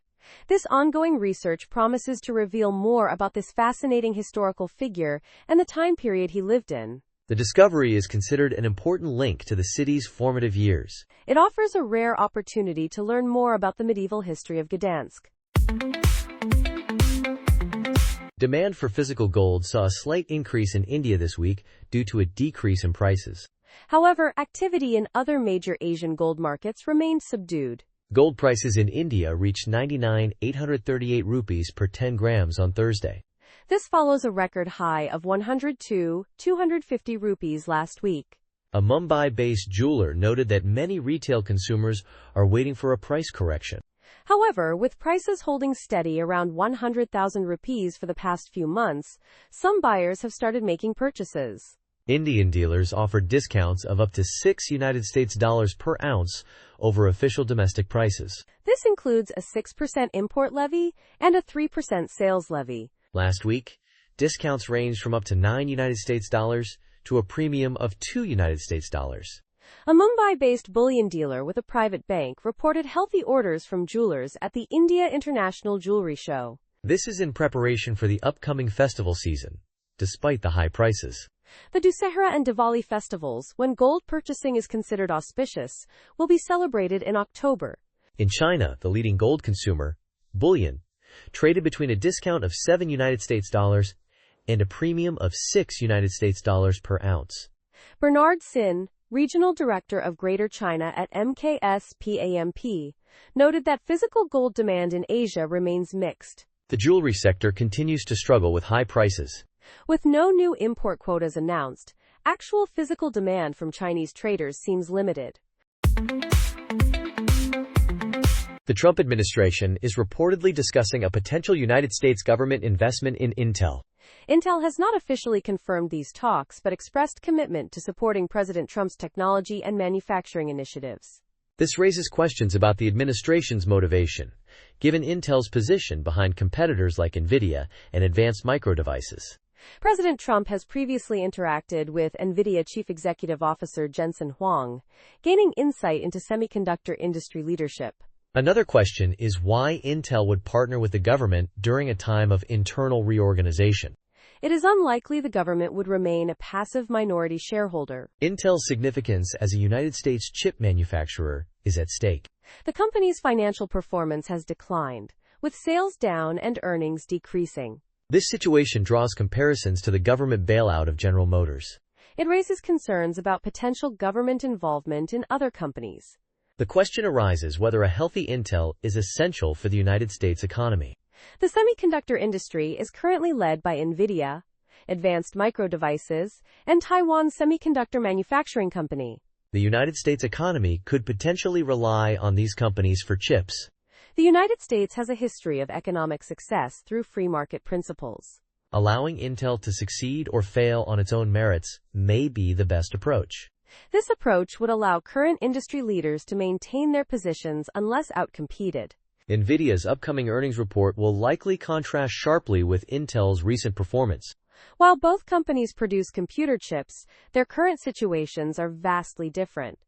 Speaker 1: This ongoing research promises to reveal more about this fascinating historical figure and the time period he lived in.
Speaker 2: The discovery is considered an important link to the city's formative years.
Speaker 1: It offers a rare opportunity to learn more about the medieval history of Gdansk.
Speaker 2: Demand for physical gold saw a slight increase in India this week due to a decrease in prices.
Speaker 1: However, activity in other major Asian gold markets remained subdued.
Speaker 2: Gold prices in India reached 99,838 rupees per 10 grams on Thursday.
Speaker 1: This follows a record high of 102,250 rupees last week.
Speaker 2: A Mumbai-based jeweler noted that many retail consumers are waiting for a price correction.
Speaker 1: However, with prices holding steady around 100,000 rupees for the past few months, some buyers have started making purchases.
Speaker 2: Indian dealers offered discounts of up to $6 per ounce over official domestic prices.
Speaker 1: This includes a 6% import levy and a 3% sales levy.
Speaker 2: Last week, discounts ranged from up to $9 to a premium of $2.
Speaker 1: A Mumbai-based bullion dealer with a private bank reported healthy orders from jewelers at the India International Jewelry Show.
Speaker 2: This is in preparation for the upcoming festival season, despite the high prices.
Speaker 1: The Dussehra and Diwali festivals, when gold purchasing is considered auspicious, will be celebrated in October.
Speaker 2: In China, the leading gold consumer, bullion, traded between a discount of $7 and a premium of $6 per ounce.
Speaker 1: Bernard Sin, regional director of Greater China at MKS PAMP, noted that physical gold demand in Asia remains mixed.
Speaker 2: The jewelry sector continues to struggle with high prices.
Speaker 1: With no new import quotas announced, actual physical demand from Chinese traders seems limited.
Speaker 2: The Trump administration is reportedly discussing a potential United States government investment in Intel.
Speaker 1: Intel has not officially confirmed these talks but expressed commitment to supporting President Trump's technology and manufacturing initiatives.
Speaker 2: This raises questions about the administration's motivation, given Intel's position behind competitors like NVIDIA and Advanced Micro Devices.
Speaker 1: President Trump has previously interacted with NVIDIA Chief Executive Officer Jensen Huang, gaining insight into semiconductor industry leadership.
Speaker 2: Another question is why Intel would partner with the government during a time of internal reorganization.
Speaker 1: It is unlikely the government would remain a passive minority shareholder.
Speaker 2: Intel's significance as a United States chip manufacturer is at stake.
Speaker 1: The company's financial performance has declined, with sales down and earnings decreasing.
Speaker 2: This situation draws comparisons to the government bailout of General Motors.
Speaker 1: It raises concerns about potential government involvement in other companies.
Speaker 2: The question arises whether a healthy Intel is essential for the United States economy.
Speaker 1: The semiconductor industry is currently led by NVIDIA, Advanced Micro Devices, and Taiwan's Semiconductor Manufacturing Company.
Speaker 2: The United States economy could potentially rely on these companies for chips.
Speaker 1: The United States has a history of economic success through free market principles.
Speaker 2: Allowing Intel to succeed or fail on its own merits may be the best approach.
Speaker 1: This approach would allow current industry leaders to maintain their positions unless outcompeted.
Speaker 2: NVIDIA's upcoming earnings report will likely contrast sharply with Intel's recent performance.
Speaker 1: While both companies produce computer chips, their current situations are vastly different.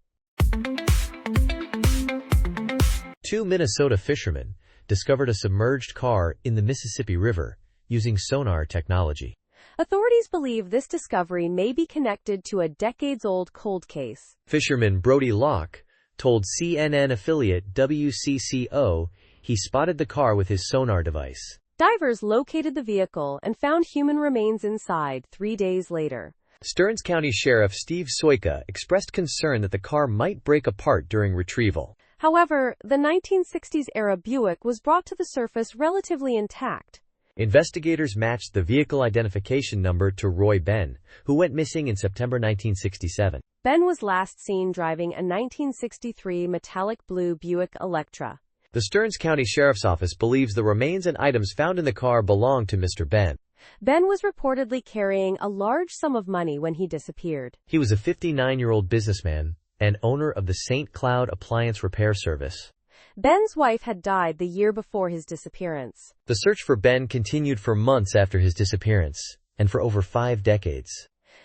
Speaker 2: 2 Minnesota fishermen discovered a submerged car in the Mississippi River using sonar technology.
Speaker 1: Authorities believe this discovery may be connected to a decades-old cold case.
Speaker 2: Fisherman Brody Locke told CNN affiliate WCCO he spotted the car with his sonar device.
Speaker 1: Divers located the vehicle and found human remains inside 3 days later.
Speaker 2: Stearns County Sheriff Steve Soika expressed concern that the car might break apart during retrieval.
Speaker 1: However, the 1960s-era Buick was brought to the surface relatively intact.
Speaker 2: Investigators matched the vehicle identification number to Roy Ben, who went missing in September 1967.
Speaker 1: Ben was last seen driving a 1963 metallic blue Buick Electra.
Speaker 2: The Stearns County Sheriff's Office believes the remains and items found in the car belonged to Mr. Ben.
Speaker 1: Ben was reportedly carrying a large sum of money when he disappeared.
Speaker 2: He was a 59-year-old businessman and owner of the St. Cloud Appliance Repair Service.
Speaker 1: Ben's wife had died the year before his disappearance.
Speaker 2: The search for Ben continued for months after his disappearance, and for over 5 decades.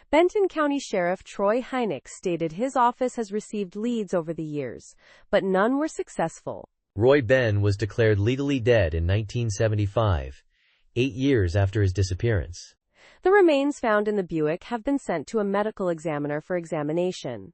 Speaker 1: Benton County Sheriff Troy Hynek stated his office has received leads over the years, but none were successful.
Speaker 2: Roy Ben was declared legally dead in 1975, 8 years after his disappearance.
Speaker 1: The remains found in the Buick have been sent to a medical examiner for examination.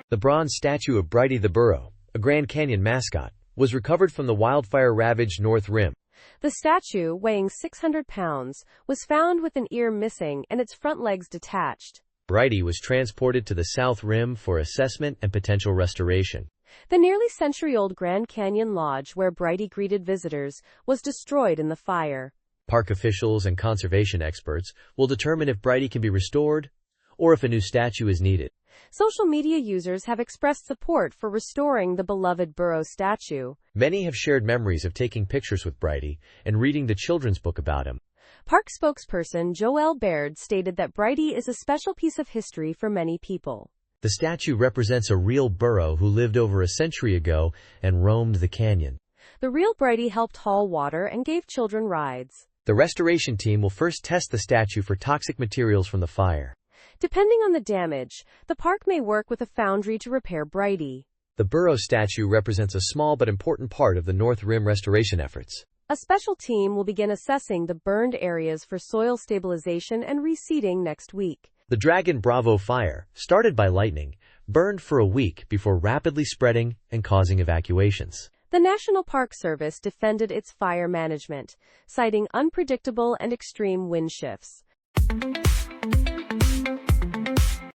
Speaker 2: The bronze statue of Brighty the Burro, a Grand Canyon mascot, was recovered from the wildfire-ravaged North Rim.
Speaker 1: The statue, weighing 600 pounds, was found with an ear missing and its front legs detached.
Speaker 2: Brighty was transported to the South Rim for assessment and potential restoration.
Speaker 1: The nearly century-old Grand Canyon Lodge where Brighty greeted visitors was destroyed in the fire.
Speaker 2: Park officials and conservation experts will determine if Brighty can be restored or if a new statue is needed.
Speaker 1: Social media users have expressed support for restoring the beloved burro statue.
Speaker 2: Many have shared memories of taking pictures with Brighty and reading the children's book about him.
Speaker 1: Park spokesperson Joelle Baird stated that Brighty is a special piece of history for many people.
Speaker 2: The statue represents a real burro who lived over a century ago and roamed the canyon.
Speaker 1: The real Brighty helped haul water and gave children rides.
Speaker 2: The restoration team will first test the statue for toxic materials from the fire.
Speaker 1: Depending on the damage, the park may work with a foundry to repair Brighty.
Speaker 2: The burro statue represents a small but important part of the North Rim restoration efforts.
Speaker 1: A special team will begin assessing the burned areas for soil stabilization and reseeding next week.
Speaker 2: The Dragon Bravo fire, started by lightning, burned for a week before rapidly spreading and causing evacuations.
Speaker 1: The National Park Service defended its fire management, citing unpredictable and extreme wind shifts.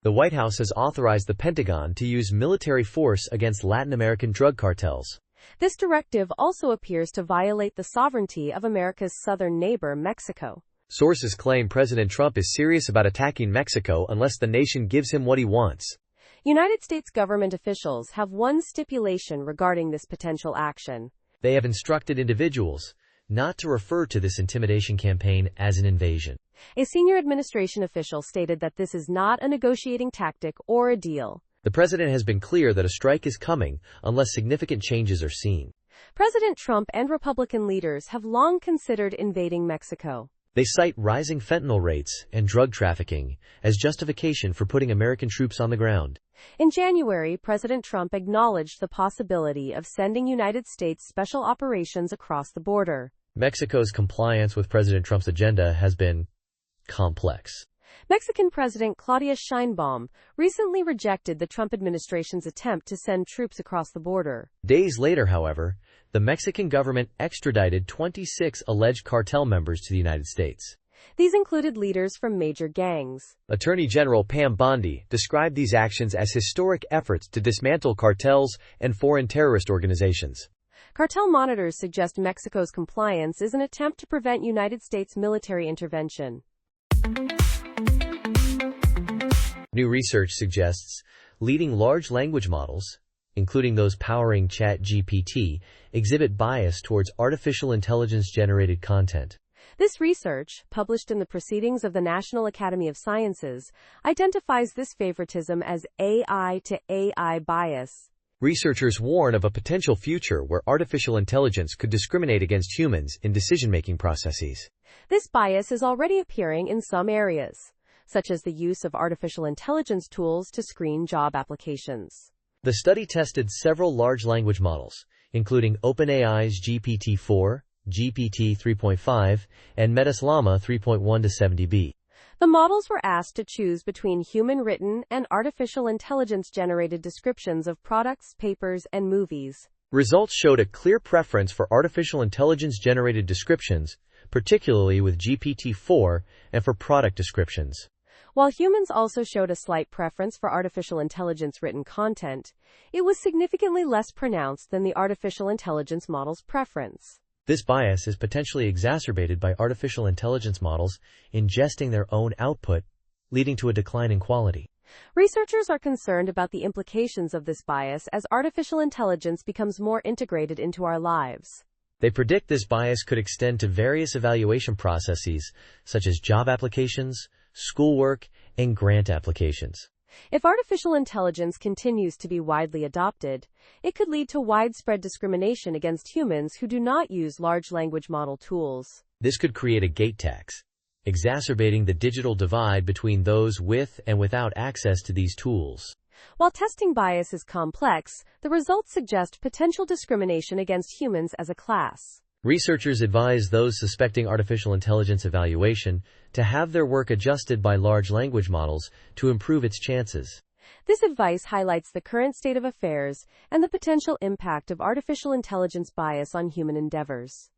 Speaker 2: The White House has authorized the Pentagon to use military force against Latin American drug cartels.
Speaker 1: This directive also appears to violate the sovereignty of America's southern neighbor, Mexico.
Speaker 2: Sources claim President Trump is serious about attacking Mexico unless the nation gives him what he wants.
Speaker 1: United States government officials have one stipulation regarding this potential action.
Speaker 2: They have instructed individuals not to refer to this intimidation campaign as an invasion.
Speaker 1: A senior administration official stated that this is not a negotiating tactic or a deal.
Speaker 2: The president has been clear that a strike is coming unless significant changes are seen.
Speaker 1: President Trump and Republican leaders have long considered invading Mexico.
Speaker 2: They cite rising fentanyl rates and drug trafficking as justification for putting American troops on the ground.
Speaker 1: In January, President Trump acknowledged the possibility of sending United States special operations across the border.
Speaker 2: Mexico's compliance with President Trump's agenda has been complex.
Speaker 1: Mexican President Claudia Sheinbaum recently rejected the Trump administration's attempt to send troops across the border.
Speaker 2: Days later, however, the Mexican government extradited 26 alleged cartel members to the United States.
Speaker 1: These included leaders from major gangs.
Speaker 2: Attorney General Pam Bondi described these actions as historic efforts to dismantle cartels and foreign terrorist organizations.
Speaker 1: Cartel monitors suggest Mexico's compliance is an attempt to prevent United States military intervention.
Speaker 2: New research suggests leading large language models, including those powering ChatGPT, exhibit bias towards artificial intelligence-generated content.
Speaker 1: This research, published in the Proceedings of the National Academy of Sciences, identifies this favoritism as AI to AI bias.
Speaker 2: Researchers warn of a potential future where artificial intelligence could discriminate against humans in decision-making processes.
Speaker 1: This bias is already appearing in some areas, such as the use of artificial intelligence tools to screen job applications.
Speaker 2: The study tested several large language models, including OpenAI's GPT-4, GPT 3.5, and Meta's Llama 3.1 to 70B.
Speaker 1: The models were asked to choose between human-written and artificial intelligence-generated descriptions of products, papers, and movies.
Speaker 2: Results showed a clear preference for artificial intelligence-generated descriptions, particularly with GPT-4, and for product descriptions.
Speaker 1: While humans also showed a slight preference for artificial intelligence-written content, it was significantly less pronounced than the artificial intelligence model's preference.
Speaker 2: This bias is potentially exacerbated by artificial intelligence models ingesting their own output, leading to a decline in quality.
Speaker 1: Researchers are concerned about the implications of this bias as artificial intelligence becomes more integrated into our lives.
Speaker 2: They predict this bias could extend to various evaluation processes, such as job applications, schoolwork, and grant applications.
Speaker 1: If artificial intelligence continues to be widely adopted, it could lead to widespread discrimination against humans who do not use large language model tools.
Speaker 2: This could create a gate tax, exacerbating the digital divide between those with and without access to these tools.
Speaker 1: While testing bias is complex, the results suggest potential discrimination against humans as a class.
Speaker 2: Researchers advise those suspecting artificial intelligence evaluation to have their work adjusted by large language models to improve its chances.
Speaker 1: This advice highlights the current state of affairs and the potential impact of artificial intelligence bias on human endeavors.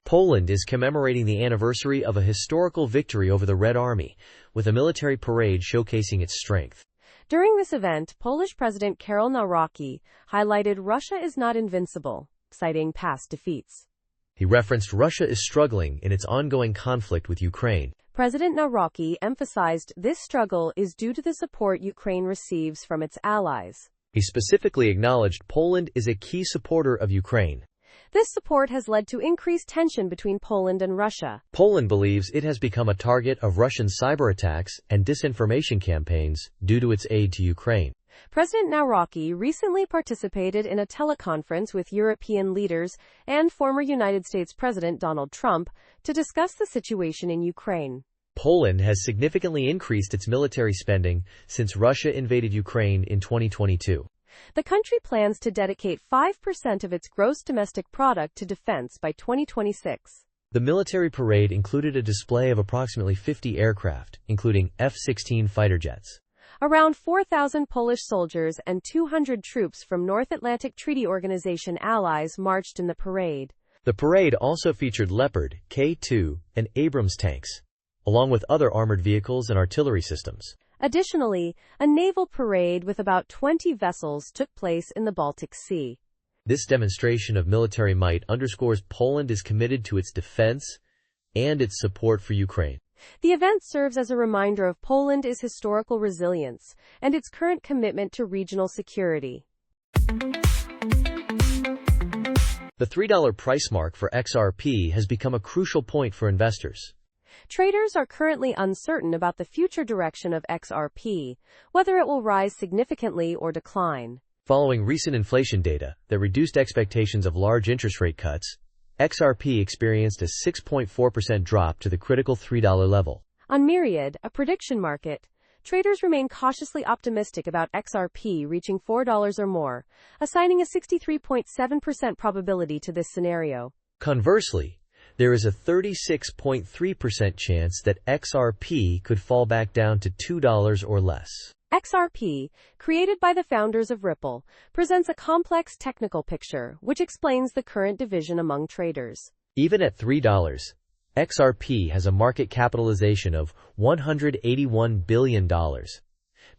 Speaker 2: Poland is commemorating the anniversary of a historical victory over the Red Army, with a military parade showcasing its strength.
Speaker 1: During this event, Polish President Karol Nawrocki highlighted Russia is not invincible, citing past defeats.
Speaker 2: He referenced Russia is struggling in its ongoing conflict with Ukraine.
Speaker 1: President Nawrocki emphasized this struggle is due to the support Ukraine receives from its allies.
Speaker 2: He specifically acknowledged Poland is a key supporter of Ukraine.
Speaker 1: This support has led to increased tension between Poland and Russia.
Speaker 2: Poland believes it has become a target of Russian cyber attacks and disinformation campaigns due to its aid to Ukraine.
Speaker 1: President Nawrocki recently participated in a teleconference with European leaders and former United States President Donald Trump to discuss the situation in Ukraine.
Speaker 2: Poland has significantly increased its military spending since Russia invaded Ukraine in 2022.
Speaker 1: The country plans to dedicate 5% of its gross domestic product to defense by 2026.
Speaker 2: The military parade included a display of approximately 50 aircraft, including F-16 fighter jets.
Speaker 1: Around 4,000 Polish soldiers and 200 troops from North Atlantic Treaty Organization allies marched in the parade.
Speaker 2: The parade also featured Leopard, K2, and Abrams tanks, along with other armored vehicles and artillery systems.
Speaker 1: Additionally, a naval parade with about 20 vessels took place in the Baltic Sea.
Speaker 2: This demonstration of military might underscores Poland is committed to its defense and its support for Ukraine.
Speaker 1: The event serves as a reminder of Poland's historical resilience and its current commitment to regional security.
Speaker 2: The $3 price mark for XRP has become a crucial point for investors.
Speaker 1: Traders are currently uncertain about the future direction of XRP, whether it will rise significantly or decline.
Speaker 2: Following recent inflation data that reduced expectations of large interest rate cuts, XRP experienced a 6.4% drop to the critical $3 level.
Speaker 1: On Myriad, a prediction market, traders remain cautiously optimistic about XRP reaching $4 or more, assigning a 63.7% probability to this scenario.
Speaker 2: Conversely, there is a 36.3% chance that XRP could fall back down to $2 or less.
Speaker 1: XRP, created by the founders of Ripple, presents a complex technical picture which explains the current division among traders.
Speaker 2: Even at $3, XRP has a market capitalization of $181 billion,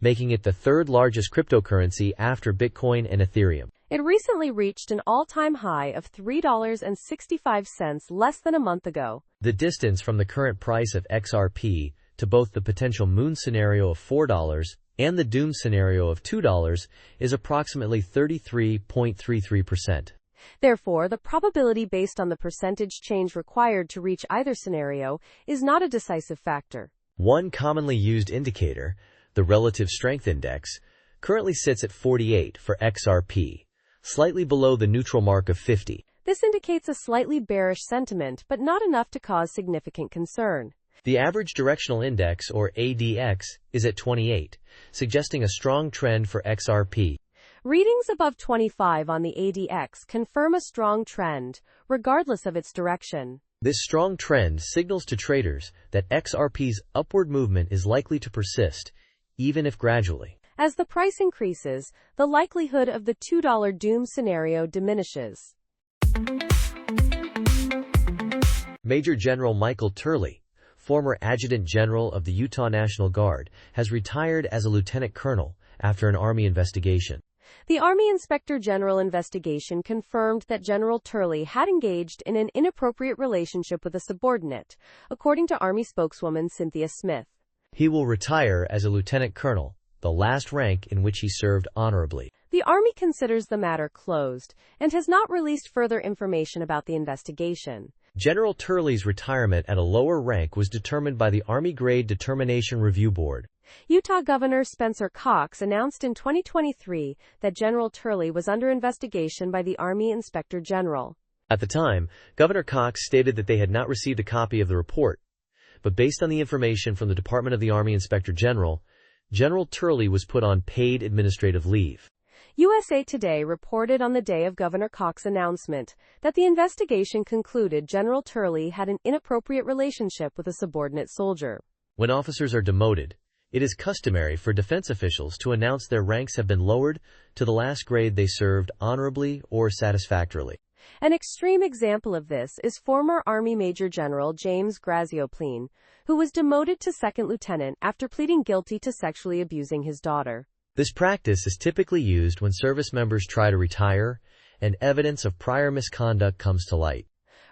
Speaker 2: making it the third largest cryptocurrency after Bitcoin and Ethereum.
Speaker 1: It recently reached an all-time high of $3.65 less than a month ago.
Speaker 2: The distance from the current price of XRP to both the potential moon scenario of $4 and the doom scenario of $2 is approximately 33.33%.
Speaker 1: Therefore, the probability based on the percentage change required to reach either scenario is not a decisive factor.
Speaker 2: One commonly used indicator, the relative strength index, currently sits at 48 for XRP, slightly below the neutral mark of 50.
Speaker 1: This indicates a slightly bearish sentiment, but not enough to cause significant concern.
Speaker 2: The average directional index, or ADX, is at 28, suggesting a strong trend for XRP.
Speaker 1: Readings above 25 on the ADX confirm a strong trend, regardless of its direction.
Speaker 2: This strong trend signals to traders that XRP's upward movement is likely to persist, even if gradually.
Speaker 1: As the price increases, the likelihood of the $2 doom scenario diminishes.
Speaker 2: Major General Michael Turley, former Adjutant General of the Utah National Guard, has retired as a lieutenant colonel after an Army investigation.
Speaker 1: The Army Inspector General investigation confirmed that General Turley had engaged in an inappropriate relationship with a subordinate, according to Army spokeswoman Cynthia Smith.
Speaker 2: He will retire as a lieutenant colonel, the last rank in which he served honorably.
Speaker 1: The Army considers the matter closed and has not released further information about the investigation.
Speaker 2: General Turley's retirement at a lower rank was determined by the Army Grade Determination Review Board.
Speaker 1: Utah Governor Spencer Cox announced in 2023 that General Turley was under investigation by the Army Inspector General.
Speaker 2: At the time, Governor Cox stated that they had not received a copy of the report, but based on the information from the Department of the Army Inspector General, General Turley was put on paid administrative leave.
Speaker 1: USA Today reported on the day of Governor Cox's announcement that the investigation concluded General Turley had an inappropriate relationship with a subordinate soldier.
Speaker 2: When officers are demoted, it is customary for defense officials to announce their ranks have been lowered to the last grade they served honorably or satisfactorily.
Speaker 1: An extreme example of this is former Army Major General James Grazioplin, who was demoted to second lieutenant after pleading guilty to sexually abusing his daughter.
Speaker 2: This practice is typically used when service members try to retire and evidence of prior misconduct comes to light.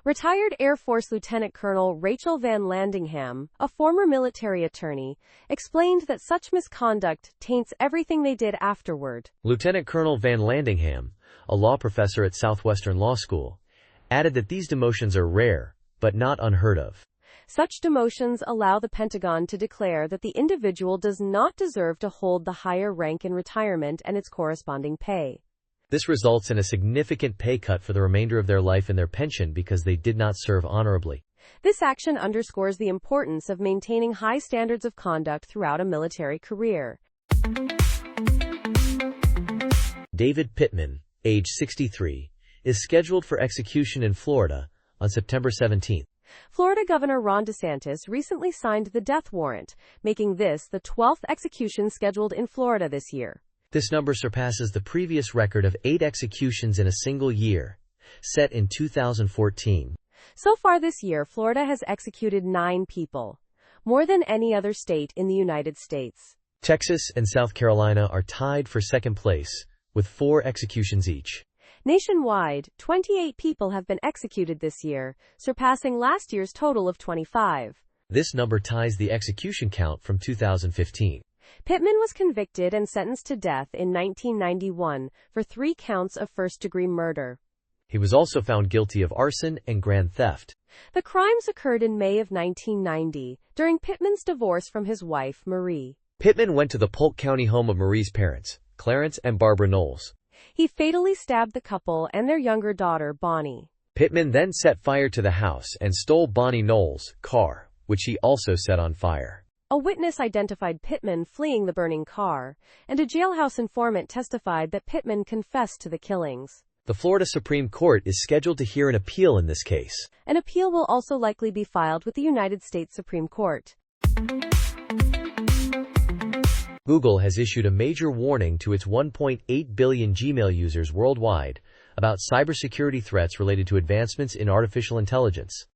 Speaker 1: Retired Air Force Lieutenant Colonel Rachel Van Landingham, a former military attorney, explained that such misconduct taints everything they did afterward.
Speaker 2: Lieutenant Colonel Van Landingham, a law professor at Southwestern Law School, added that these demotions are rare, but not unheard of.
Speaker 1: Such demotions allow the Pentagon to declare that the individual does not deserve to hold the higher rank in retirement and its corresponding pay.
Speaker 2: This results in a significant pay cut for the remainder of their life in their pension because they did not serve honorably.
Speaker 1: This action underscores the importance of maintaining high standards of conduct throughout a military career.
Speaker 2: David Pittman, age 63, is scheduled for execution in Florida on September 17.
Speaker 1: Florida Governor Ron DeSantis recently signed the death warrant, making this the 12th execution scheduled in Florida this year.
Speaker 2: This number surpasses the previous record of 8 executions in a single year, set in 2014.
Speaker 1: So far this year, Florida has executed 9 people, more than any other state in the United States.
Speaker 2: Texas and South Carolina are tied for second place, with 4 executions each.
Speaker 1: Nationwide, 28 people have been executed this year, surpassing last year's total of 25.
Speaker 2: This number ties the execution count from 2015.
Speaker 1: Pittman was convicted and sentenced to death in 1991 for 3 counts of first-degree murder.
Speaker 2: He was also found guilty of arson and grand theft.
Speaker 1: The crimes occurred in May of 1990, during Pittman's divorce from his wife, Marie.
Speaker 2: Pittman went to the Polk County home of Marie's parents, Clarence and Barbara Knowles.
Speaker 1: He fatally stabbed the couple and their younger daughter, Bonnie.
Speaker 2: Pittman then set fire to the house and stole Bonnie Knowles' car, which he also set on fire.
Speaker 1: A witness identified Pittman fleeing the burning car, and a jailhouse informant testified that Pittman confessed to the killings.
Speaker 2: The Florida Supreme Court is scheduled to hear an appeal in this case.
Speaker 1: An appeal will also likely be filed with the United States Supreme Court.
Speaker 2: Google has issued a major warning to its 1.8 billion Gmail users worldwide about cybersecurity threats related to advancements in artificial intelligence.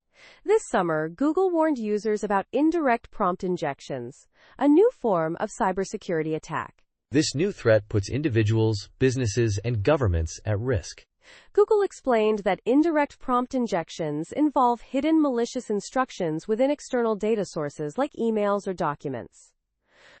Speaker 1: This summer, Google warned users about indirect prompt injections, a new form of cybersecurity attack.
Speaker 2: This new threat puts individuals, businesses, and governments at risk.
Speaker 1: Google explained that indirect prompt injections involve hidden malicious instructions within external data sources like emails or documents.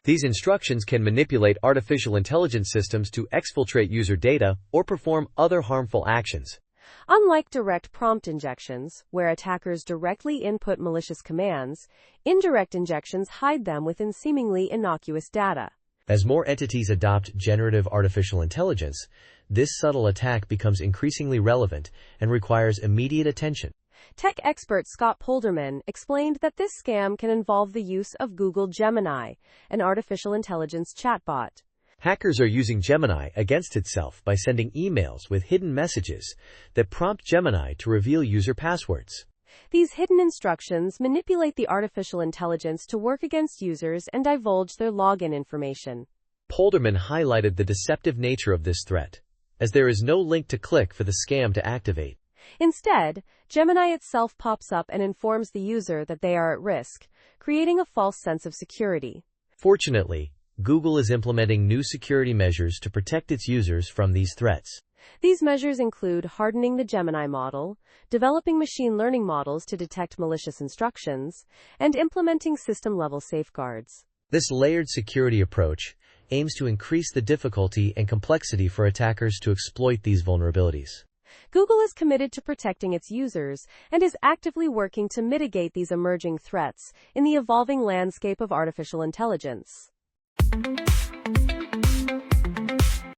Speaker 2: These instructions can manipulate artificial intelligence systems to exfiltrate user data or perform other harmful actions.
Speaker 1: Unlike direct prompt injections, where attackers directly input malicious commands, indirect injections hide them within seemingly innocuous data.
Speaker 2: As more entities adopt generative artificial intelligence, this subtle attack becomes increasingly relevant and requires immediate attention.
Speaker 1: Tech expert Scott Polderman explained that this scam can involve the use of Google Gemini, an artificial intelligence chatbot.
Speaker 2: Hackers are using Gemini against itself by sending emails with hidden messages that prompt Gemini to reveal user passwords.
Speaker 1: These hidden instructions manipulate the artificial intelligence to work against users and divulge their login information.
Speaker 2: Polderman highlighted the deceptive nature of this threat, as there is no link to click for the scam to activate.
Speaker 1: Instead, Gemini itself pops up and informs the user that they are at risk, creating a false sense of security.
Speaker 2: Fortunately, Google is implementing new security measures to protect its users from these threats.
Speaker 1: These measures include hardening the Gemini model, developing machine learning models to detect malicious instructions, and implementing system-level safeguards.
Speaker 2: This layered security approach aims to increase the difficulty and complexity for attackers to exploit these vulnerabilities.
Speaker 1: Google is committed to protecting its users and is actively working to mitigate these emerging threats in the evolving landscape of artificial intelligence.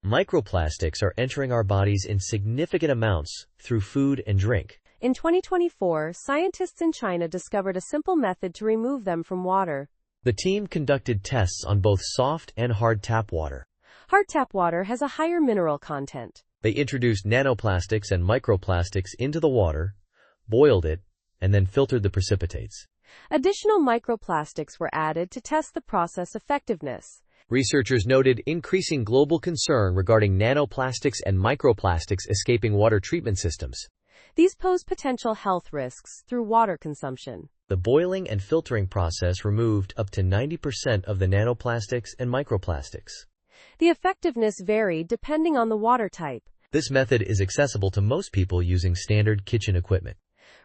Speaker 2: Microplastics are entering our bodies in significant amounts through food and drink.
Speaker 1: In 2024, scientists in China discovered a simple method to remove them from water.
Speaker 2: The team conducted tests on both soft and hard tap water.
Speaker 1: Hard tap water has a higher mineral content.
Speaker 2: They introduced nanoplastics and microplastics into the water, boiled it, and then filtered the precipitates.
Speaker 1: Additional microplastics were added to test the process effectiveness.
Speaker 2: Researchers noted increasing global concern regarding nanoplastics and microplastics escaping water treatment systems.
Speaker 1: These pose potential health risks through water consumption.
Speaker 2: The boiling and filtering process removed up to 90% of the nanoplastics and microplastics.
Speaker 1: The effectiveness varied depending on the water type.
Speaker 2: This method is accessible to most people using standard kitchen equipment.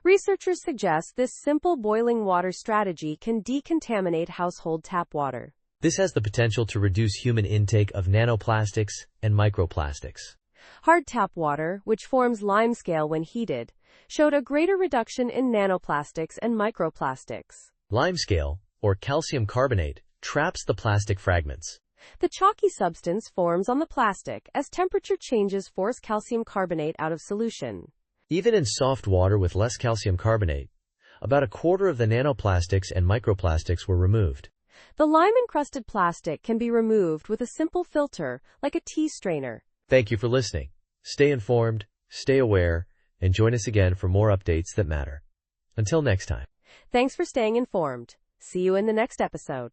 Speaker 1: Researchers suggest this simple boiling water strategy can decontaminate household tap water.
Speaker 2: This has the potential to reduce human intake of nanoplastics and microplastics.
Speaker 1: Hard tap water, which forms limescale when heated, showed a greater reduction in nanoplastics and microplastics.
Speaker 2: Limescale, or calcium carbonate, traps the plastic fragments.
Speaker 1: The chalky substance forms on the plastic as temperature changes force calcium carbonate out of solution.
Speaker 2: Even in soft water with less calcium carbonate, about a quarter of the nanoplastics and microplastics were removed.
Speaker 1: The lime-encrusted plastic can be removed with a simple filter, like a tea strainer.
Speaker 2: Thank you for listening. Stay informed, stay aware, and join us again for more updates that matter. Until next time.
Speaker 1: Thanks for staying informed. See you in the next episode.